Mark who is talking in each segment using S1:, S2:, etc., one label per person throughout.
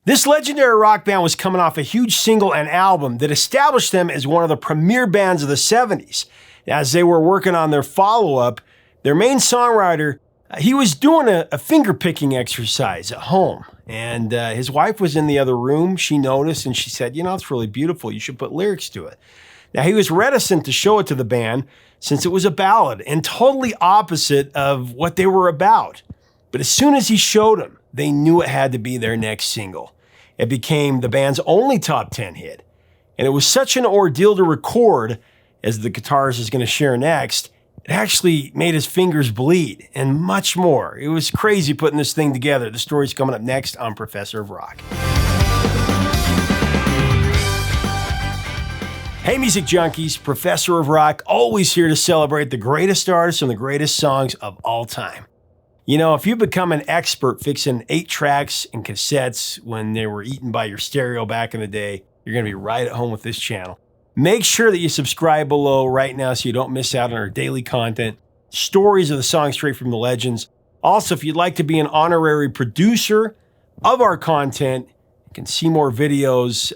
S1: This legendary rock band was coming off a huge single and album that established them as one of the premier bands of the 70s. As they were working on their follow-up, their main songwriter, he was doing a fingerpicking exercise at home. And his wife was in the other room. She noticed and she said, it's really beautiful. You should put lyrics to it. Now, he was reticent to show it to the band since it was a ballad and totally opposite of what they were about. But as soon as he showed them, they knew it had to be their next single. It became the band's only top 10 hit. And it was such an ordeal to record, as the guitarist is going to share next, it actually made his fingers bleed and much more. It was crazy putting this thing together. The story's coming up next on Professor of Rock. Hey, music junkies, Professor of Rock, always here to celebrate the greatest artists and the greatest songs of all time. If you become an expert fixing 8 tracks and cassettes when they were eaten by your stereo back in the day, you're going to be right at home with this channel. Make sure that you subscribe below right now so you don't miss out on our daily content, stories of the songs straight from the legends. Also, if you'd like to be an honorary producer of our content, you can see more videos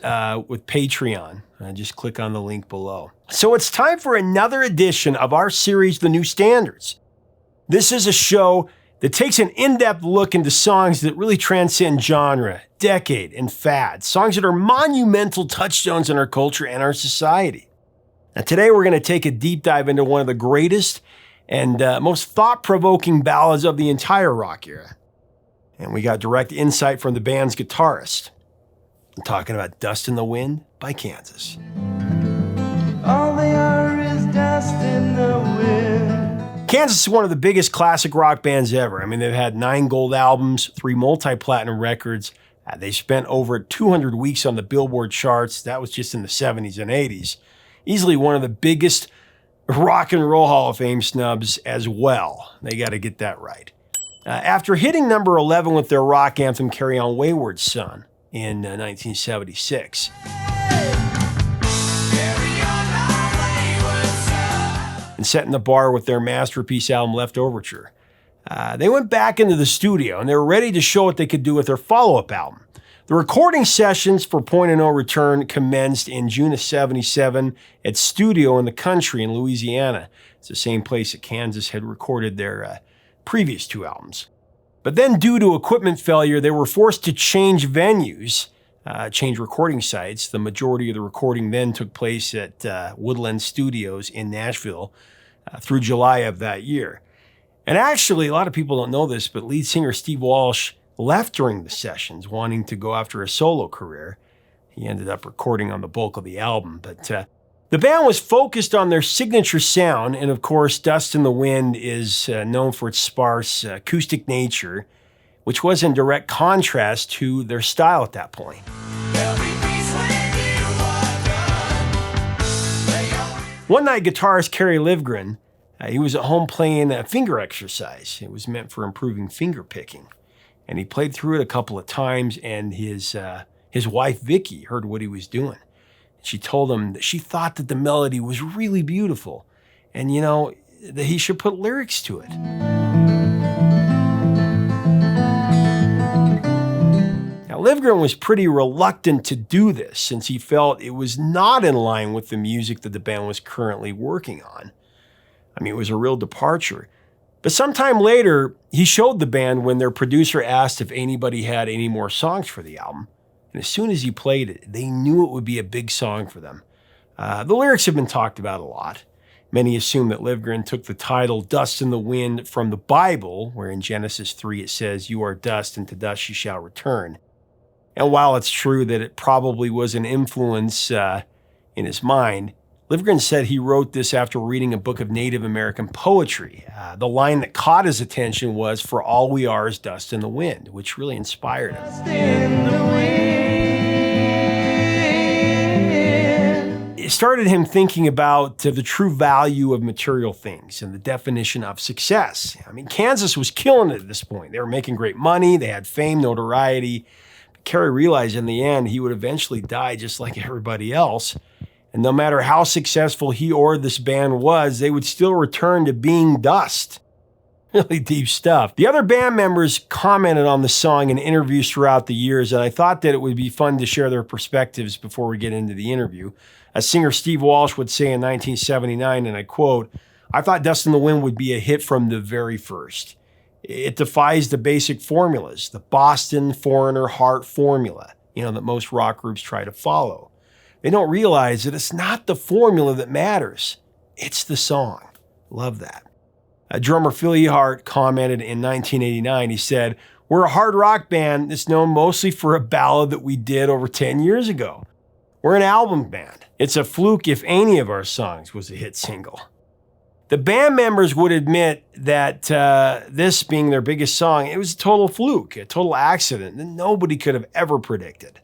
S1: with Patreon. Just click on the link below. So it's time for another edition of our series, The New Standards. This is a show that takes an in-depth look into songs that really transcend genre, decade, and fad. Songs that are monumental touchstones in our culture and our society. Now today we're going to take a deep dive into one of the greatest and most thought-provoking ballads of the entire rock era. And we got direct insight from the band's guitarist. I'm talking about Dust in the Wind by Kansas.
S2: All they are is dust in the wind.
S1: Kansas is one of the biggest classic rock bands ever. They've had 9 gold albums, 3 multi-platinum records. They spent over 200 weeks on the Billboard charts. That was just in the 70s and 80s. Easily one of the biggest rock and roll Hall of Fame snubs as well. They got to get that right. After hitting number 11 with their rock anthem, Carry On Wayward Son, in 1976. And setting the bar with their masterpiece album, Leftoverture. They went back into the studio and they were ready to show what they could do with their follow-up album. The recording sessions for Point of No Return commenced in June of 77 at Studio in the Country in Louisiana. It's the same place that Kansas had recorded their previous 2 albums. But then due to equipment failure, they were forced to change venues, change recording sites. The majority of the recording then took place at Woodland Studios in Nashville through July of that year. And actually, a lot of people don't know this, but lead singer Steve Walsh left during the sessions, wanting to go after a solo career. He ended up recording on the bulk of the album. But the band was focused on their signature sound, and of course, Dust in the Wind is known for its sparse acoustic nature, which was in direct contrast to their style at that point. One night, guitarist Kerry Livgren, he was at home playing a finger exercise. It was meant for improving finger picking. And he played through it a couple of times, and his wife, Vicky, heard what he was doing. She told him that she thought that the melody was really beautiful and, that he should put lyrics to it. Now, Livgren was pretty reluctant to do this since he felt it was not in line with the music that the band was currently working on. It was a real departure. But sometime later, he showed the band when their producer asked if anybody had any more songs for the album. And as soon as he played it, they knew it would be a big song for them. The lyrics have been talked about a lot. Many assume that Livgren took the title Dust in the Wind from the Bible, where in Genesis 3 it says, "You are dust, and to dust you shall return." And while it's true that it probably was an influence in his mind, Livgren said he wrote this after reading a book of Native American poetry. The line that caught his attention was, "For all we are is dust in the wind," which really inspired him.
S2: Dust in the wind.
S1: It started him thinking about the true value of material things and the definition of success. Kansas was killing it at this point. They were making great money. They had fame, notoriety. But Kerry realized in the end he would eventually die just like everybody else. And no matter how successful he or this band was, they would still return to being dust. really deep stuff. The other band members commented on the song in interviews throughout the years, and I thought that it would be fun to share their perspectives before we get into the interview. As singer Steve Walsh would say in 1979, and I quote, "I thought Dust in the Wind would be a hit from the very first. It defies the basic formulas, the Boston Foreigner Heart formula, that most rock groups try to follow. They don't realize that it's not the formula that matters. It's the song." Love that. Drummer Phil Ehart commented in 1989, he said, "We're a hard rock band that's known mostly for a ballad that we did over 10 years ago. We're an album band. It's a fluke if any of our songs was a hit single." The band members would admit that this being their biggest song, it was a total fluke, a total accident that nobody could have ever predicted.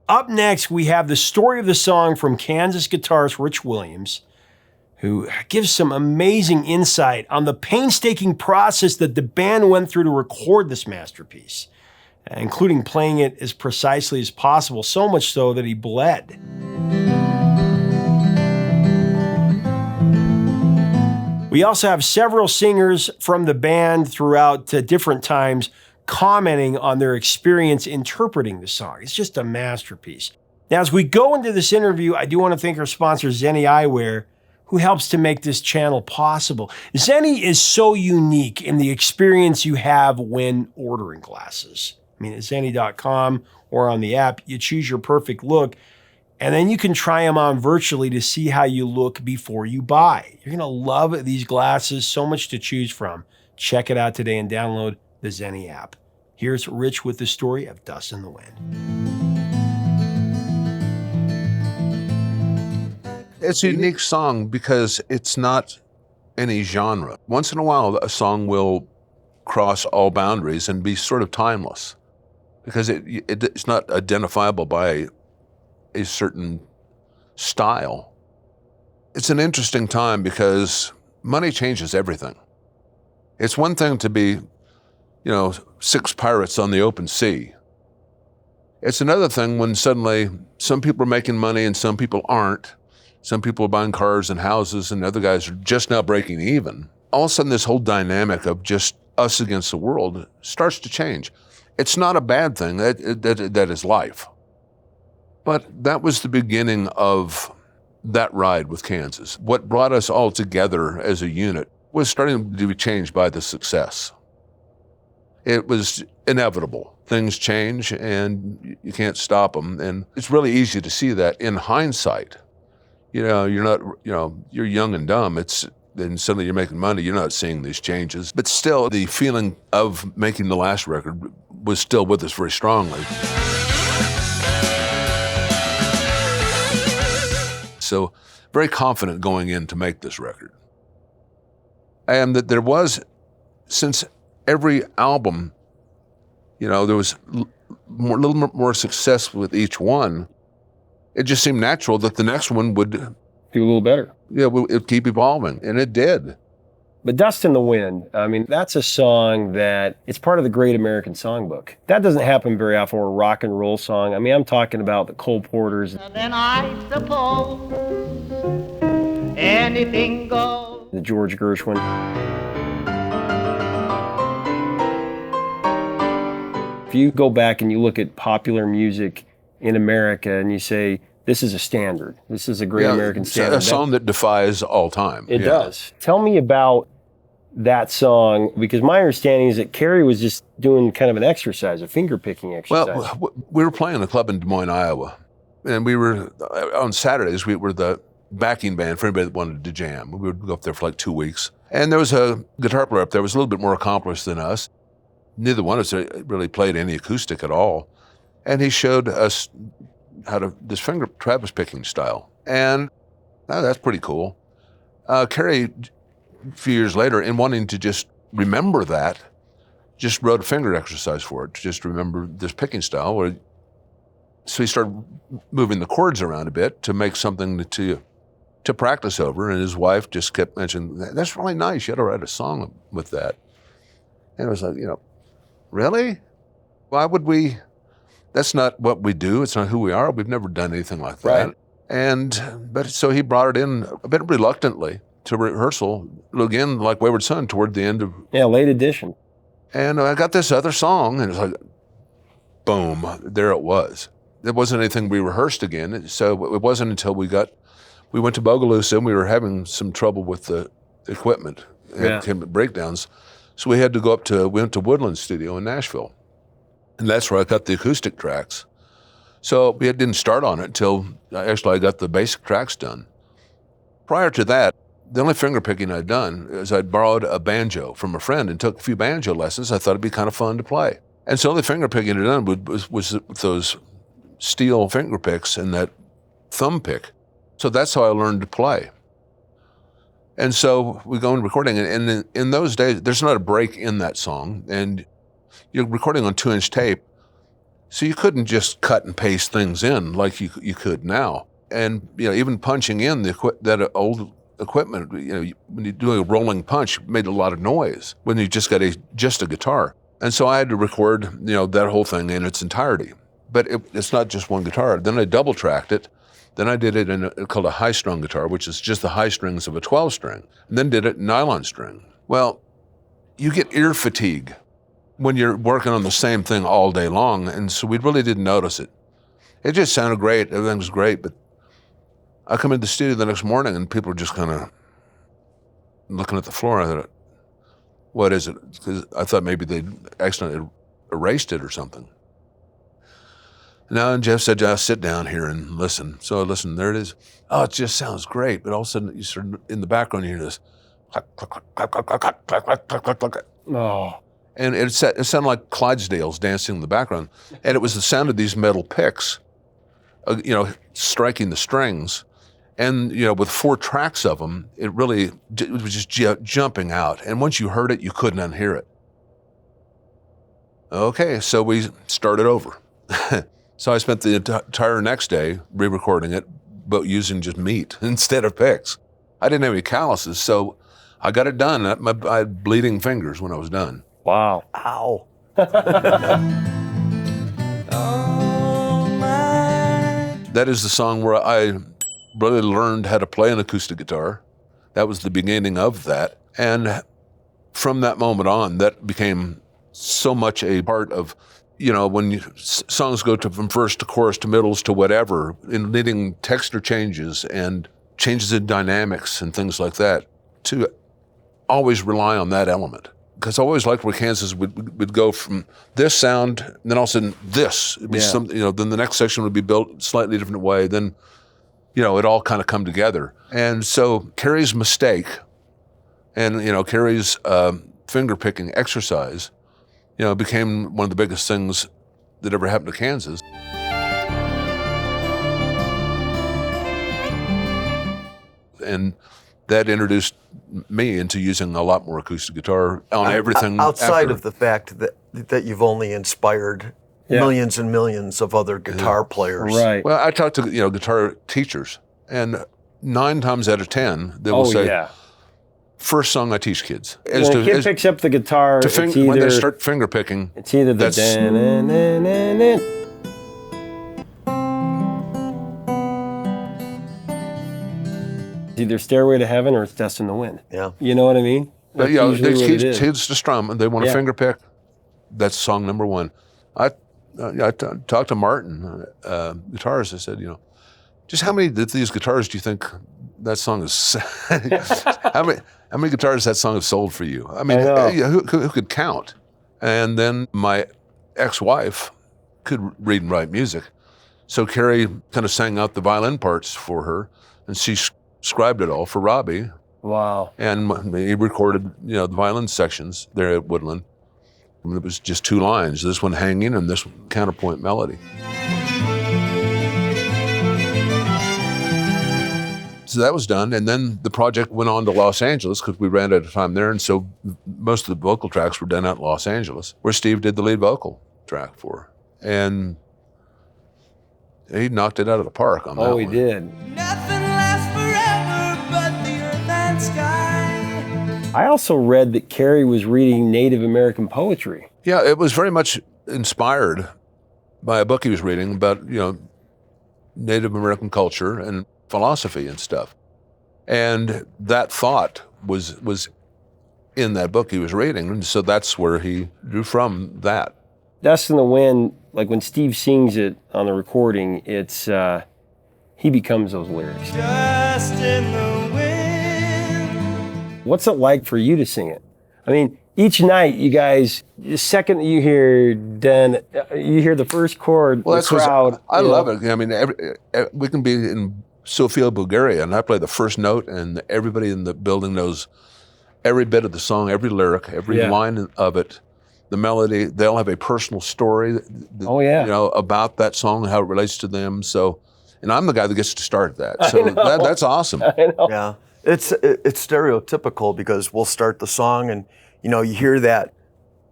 S1: Up next, we have the story of the song from Kansas guitarist Rich Willams, who gives some amazing insight on the painstaking process that the band went through to record this masterpiece, including playing it as precisely as possible, so much so that he bled. We also have several singers from the band throughout different times commenting on their experience interpreting the song. It's just a masterpiece. Now, as we go into this interview, I do want to thank our sponsor, Zenni Eyewear, who helps to make this channel possible. Zenni is so unique in the experience you have when ordering glasses. At Zenni.com or on the app, you choose your perfect look, and then you can try them on virtually to see how you look before you buy. You're going to love these glasses, so much to choose from. Check it out today and download the Zenni app. Here's Rich with the story of Dust in the Wind.
S3: It's a unique song because it's not any genre. Once in a while, a song will cross all boundaries and be sort of timeless because it's not identifiable by a certain style. It's an interesting time because money changes everything. It's one thing to be, 6 pirates on the open sea. It's another thing when suddenly some people are making money and some people aren't. Some people are buying cars and houses and other guys are just now breaking even. All of a sudden, this whole dynamic of just us against the world starts to change. It's not a bad thing. That is life. But that was the beginning of that ride with Kansas. What brought us all together as a unit was starting to be changed by the success. It was inevitable. Things change and you can't stop them. And it's really easy to see that in hindsight. You're not, you're young and dumb. Then suddenly you're making money. You're not seeing these changes. But still, the feeling of making the last record was still with us very strongly. So very confident going in to make this record. And that there was, since every album, there was a little more success with each one, it just seemed natural that the next one would
S1: do a little better.
S3: Yeah, it'd keep evolving, and it did.
S1: But Dust in the Wind, that's a song that it's part of the Great American Songbook. That doesn't happen very often, or a rock and roll song. I'm talking about the Cole Porters.
S4: And then I suppose anything goes.
S1: The George Gershwin. If you go back and you look at popular music in America and you say, this is a standard. This is a great American standard.
S3: A song that defies all time.
S1: It does. Tell me about that song, because my understanding is that Kerry was just doing kind of an exercise, a finger-picking exercise.
S3: Well, we were playing a club in Des Moines, Iowa, and we were, on Saturdays, we were the backing band for anybody that wanted to jam. We would go up there for like 2 weeks. And there was a guitar player up there who was a little bit more accomplished than us. Neither one of us really played any acoustic at all. And he showed us how to, this finger Travis picking style. And that's pretty cool. Kerry, a few years later, in wanting to just remember that, just wrote a finger exercise for it, to just remember this picking style. So he started moving the chords around a bit to make something to practice over. And his wife just kept mentioning, that's really nice. You ought to write a song with that. And I was like, really? Why would we? That's not what we do. It's not who we are. We've never done anything like that. Right. But so he brought it in a bit reluctantly. to rehearsal, again, like Wayward Son, toward the end of...
S1: Yeah, late edition.
S3: And I got this other song, and it's like, boom, there it was. It wasn't anything we rehearsed again, so it wasn't until we went to Bogalusa, and we were having some trouble with the equipment, and breakdowns. So we had to we went to Woodland Studio in Nashville. And that's where I cut the acoustic tracks. So we didn't start on it until I got the basic tracks done. Prior to that, the only finger picking I'd done is I'd borrowed a banjo from a friend and took a few banjo lessons. I thought it'd be kind of fun to play. And so the finger picking I'd done was those steel finger picks and that thumb pick. So that's how I learned to play. And so we go into recording, and in those days, there's not a break in that song, and you're recording on 2-inch tape, so you couldn't just cut and paste things in like you could now. And even punching in that old equipment, when you do a rolling punch, it made a lot of noise when you just got just a guitar. And so I had to record, that whole thing in its entirety. But it's not just one guitar. Then I double tracked it. Then I did it called a high-strung guitar, which is just the high strings of a 12-string. And then did it in nylon string. Well, you get ear fatigue when you're working on the same thing all day long, and so we really didn't notice it. It just sounded great. Everything was great, but I come into the studio the next morning, and people are just kind of looking at the floor. I thought, what is it? Because I thought maybe they'd accidentally erased it or something. And Jeff said, just sit down here and listen. So I listened, there it is. Oh, it just sounds great. But all of a sudden, you sort of, in the background, you hear this clack, clack, clack, clack, clack, clack, clack, clack, clack, clack, clack.
S1: Oh.
S3: And it sounded like Clydesdales dancing in the background. And it was the sound of these metal picks, striking the strings. And, with 4 tracks of them, it was just jumping out. And once you heard it, you couldn't unhear it. Okay, so we started over. So I spent the entire next day re-recording it, but using just meat instead of picks. I didn't have any calluses, so I got it done. I had bleeding fingers when I was done.
S1: Wow.
S5: Ow.
S3: That is the song where I really learned how to play an acoustic guitar. That was the beginning of that. And from that moment on, that became so much a part of, when songs go from first to chorus to middles to whatever, in needing texture changes and changes in dynamics and things like that, to always rely on that element. Because I always liked where Kansas would go from this sound, and then all of a sudden this. It'd be then the next section would be built slightly different way. Then, it all kind of come together. And so Kerry's mistake and, Kerry's finger picking exercise, became one of the biggest things that ever happened to Kansas. And that introduced me into using a lot more acoustic guitar on everything.
S5: Outside of the fact that you've only inspired millions and millions of other guitar players.
S1: Right.
S3: Well, I talked to guitar teachers, and 9 times out of 10 they will say, first song I teach kids.
S1: When a kid picks up the guitar,
S3: when they start finger picking,
S1: it's either the it's either Stairway to Heaven or it's Destined to Win.
S5: Yeah.
S1: You know what I mean?
S3: But kids to strum, and they want to finger pick. That's song number 1. I talked to Martin, guitarist. I said, just how many of these guitars do you think that song is? how many guitars that song has sold for you? I mean, who could count? And then my ex-wife could read and write music, so Kerry kind of sang out the violin parts for her, and she scribed it all for Robbie.
S1: Wow.
S3: And he recorded, the violin sections there at Woodland. And it was just 2 lines, this one hanging and this one counterpoint melody. So that was done, and then the project went on to Los Angeles because we ran out of time there, and so most of the vocal tracks were done out in Los Angeles, where Steve did the lead vocal track for. And he knocked it out of the park on that one.
S1: Oh, he did.
S2: Nothing lasts forever but the earth and sky.
S1: I also read that Kerry was reading Native American poetry.
S3: Yeah, it was very much inspired by a book he was reading about, Native American culture and philosophy and stuff. And that thought was in that book he was reading, and so that's where he drew from that.
S1: Dust in the Wind, like when Steve sings it on the recording, it's he becomes those lyrics.
S2: Dust in the wind.
S1: What's it like for you to sing it? I mean, each night you guys, the second that you hear you hear the first chord,
S3: Well,
S1: the crowd.
S3: I love it. I mean, we can be in Sofia, Bulgaria, and I play the first note, and everybody in the building knows every bit of the song, every lyric, every line of it, the melody. They'll have a personal story, about that song and how it relates to them. So, and I'm the guy that gets to start that. So that's awesome.
S1: I know.
S5: Yeah, it's stereotypical because we'll start the song and you hear that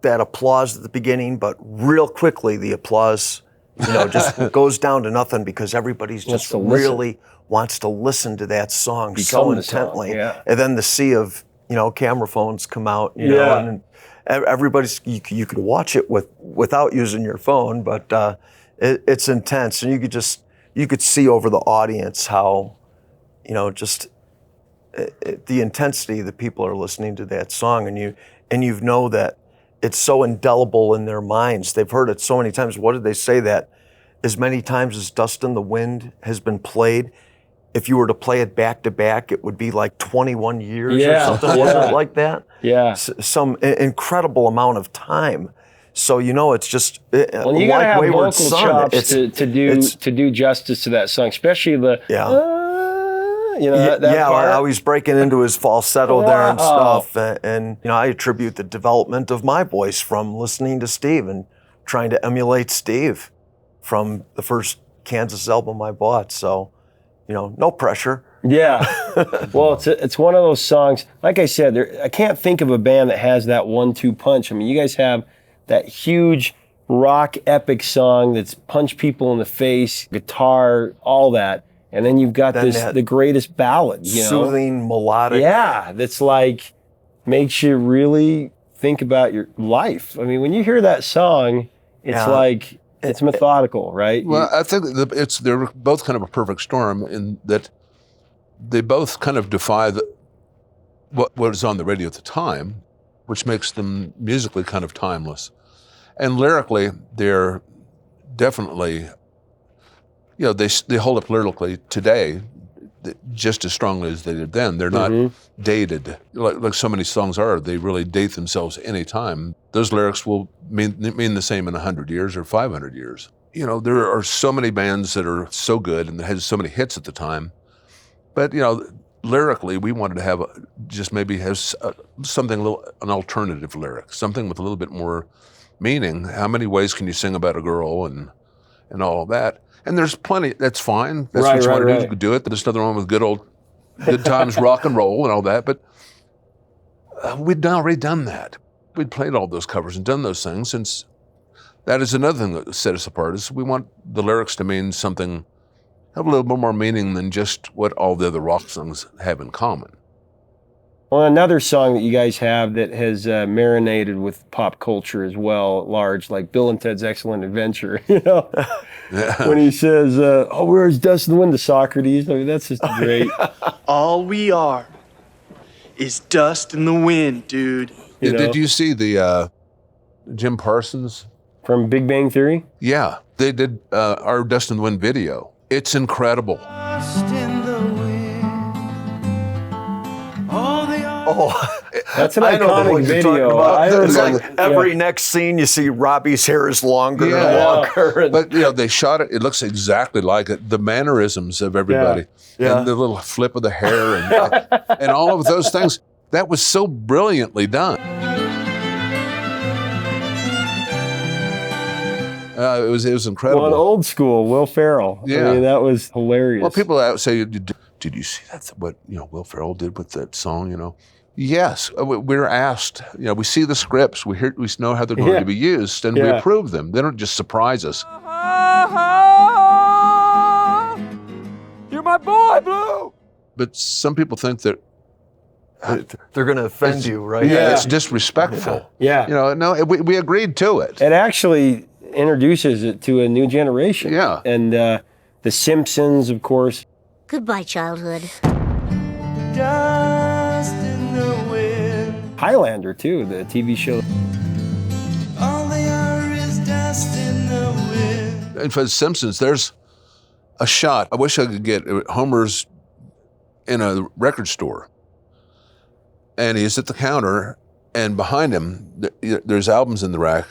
S5: applause at the beginning, but real quickly the applause just goes down to nothing because everybody's just really wants to listen to that song so intently. And then the sea of camera phones come out, and everybody's you could watch it without using your phone, but it's intense, and you could see over the audience how just the intensity that people are listening to that song, and you know that it's so indelible in their minds. They've heard it so many times. What did they say, that as many times as Dust in the Wind has been played, if you were to play it back to back, it would be like 21 years or something. Wasn't it like that?
S1: Yeah.
S5: Some incredible amount of time. So it's just
S1: Well, you gotta have vocal chops to do justice to that song, especially the that part.
S5: I was breaking into his falsetto there and stuff, and I attribute the development of my voice from listening to Steve and trying to emulate Steve from the first Kansas album I bought. So, no pressure.
S1: Yeah. Well, it's one of those songs. Like I said, I can't think of a band that has that 1-2 punch. I mean, you guys have that huge rock epic song that's punch people in the face, guitar, all that. And then you've got the greatest ballad,
S5: soothing, melodic.
S1: Yeah, that's like makes you really think about your life. I mean, when you hear that song, it's like it's methodical, right?
S3: Well, I think they're both kind of a perfect storm in that they both kind of defy what was on the radio at the time, which makes them musically kind of timeless. And lyrically, they're definitely, they hold up lyrically today just as strongly as they did then. They're not dated like so many songs are. They really date themselves any time. Those lyrics will mean the same in 100 years or 500 years. There are so many bands that are so good and that had so many hits at the time. But, lyrically, we wanted to have something an alternative lyric, something with a little bit more meaning. How many ways can you sing about a girl and all of that? And there's plenty. That's fine. That's what you want to do. You could do it. There's nothing wrong with good times rock and roll and all that. But we'd already done that. We'd played all those covers and done those things. And that is another thing that set us apart. Is we want the lyrics to mean something, have a little bit more meaning than just what all the other rock songs have in common.
S1: Well, another song that you guys have that has marinated with pop culture as well at large, like Bill and Ted's Excellent Adventure, when he says, where's Dust in the Wind to Socrates? I mean, that's just great.
S6: All we are is dust in the wind, dude.
S3: Did you see the Jim Parsons?
S1: From Big Bang Theory?
S3: Yeah, they did our Dust in the Wind video. It's incredible.
S2: Dust in the wind.
S1: That's an
S5: I know
S1: iconic
S5: what you're
S1: video.
S5: talking about. Every next scene you see Robbie's hair is longer and longer. And
S3: but they shot it. It looks exactly like it. The mannerisms of everybody, and the little flip of the hair, and all of those things. That was so brilliantly done. It was incredible.
S1: Well, old school, Will Ferrell.
S3: Yeah.
S1: I mean, that was hilarious.
S3: Well, people say, did you see that's what Will Ferrell did with that song? Yes, we're asked. We see the scripts. We know how they're going to be used, and we approve them. They don't just surprise us.
S2: You're my boy, Blue.
S3: But some people think that
S5: they're going to offend you, right?
S3: Yeah, it's disrespectful.
S1: Yeah.
S3: No, we agreed to it.
S1: It actually introduces it to a new generation.
S3: Yeah.
S1: And The Simpsons, of course.
S7: Goodbye, childhood.
S2: dust in the wind.
S1: Highlander, too, the TV show.
S2: All they are is dust in the wind.
S3: And for The Simpsons, there's a shot. I wish I could get Homer's in a record store. And he's at the counter, and behind him, there's albums in the rack,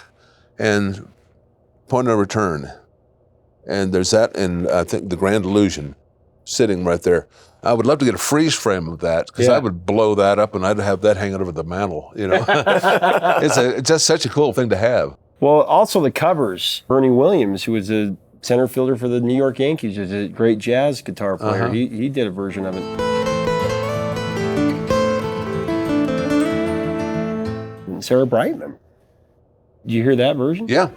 S3: and Point of Return. And there's that, and I think The Grand Illusion sitting right there. I would love to get a freeze frame of that, because I would blow that up and I'd have that hanging over the mantle, you know. It's just such a cool thing to have.
S1: Well, also the covers. Bernie Williams, who was a center fielder for the New York Yankees, is a great jazz guitar player. He did a version of it. And Sarah Brightman. Did you hear that version?
S3: Yeah.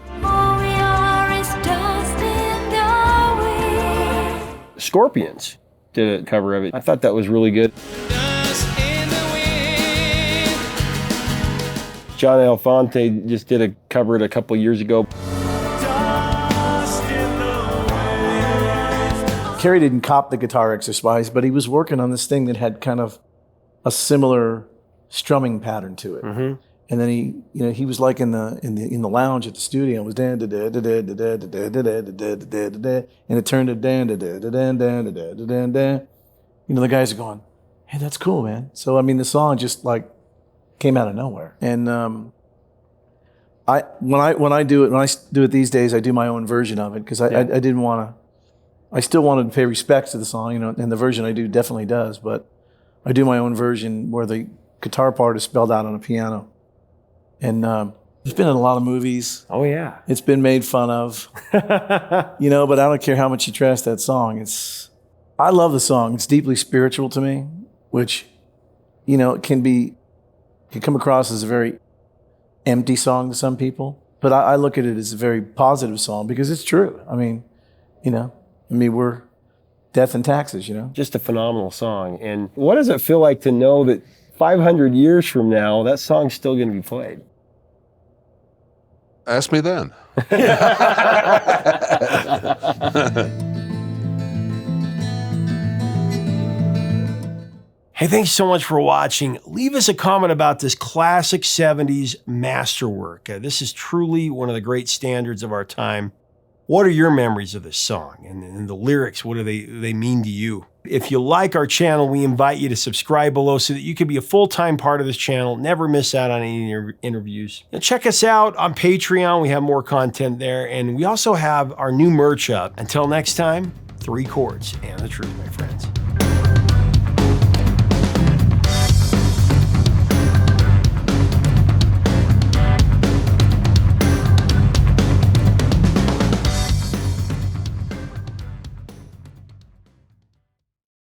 S1: Scorpions did a cover of it. I thought that was really good. John Alfonte just did a cover it a couple years ago.
S7: Kerry didn't cop the guitar exercise, but he was working on this thing that had kind of a similar strumming pattern to it.
S1: Mm-hmm.
S7: And then he was like in the lounge at the studio. It was da da da da da da da da da da da da, and it turned to da da da da da da da da da. You know, the guys are going, "Hey, that's cool, man." So I mean, the song just like came out of nowhere. And when I do it these days, I do my own version of it because I didn't want to. I still wanted to pay respects to the song, you know, and the version I do definitely does. But I do my own version where the guitar part is spelled out on a piano. And it's been in a lot of movies.
S1: Oh, yeah.
S7: It's been made fun of. You know, but I don't care how much you trash that song. I love the song. It's deeply spiritual to me, which, you know, it can come across as a very empty song to some people. But I look at it as a very positive song because it's true. I mean, you know, we're death and taxes, you know.
S1: Just a phenomenal song. And what does it feel like to know that 500 years from now, that song's still going to be played?
S3: Ask me then.
S1: Hey, thanks so much for watching. Leave us a comment about this classic 70s masterwork. This is truly one of the great standards of our time. What are your memories of this song? And the lyrics, what do they mean to you? If you like our channel, we invite you to subscribe below so that you can be a full-time part of this channel, never miss out on any interviews. And check us out on Patreon. We have more content there. And we also have our new merch up. Until next time, 3 chords and the truth, my friends.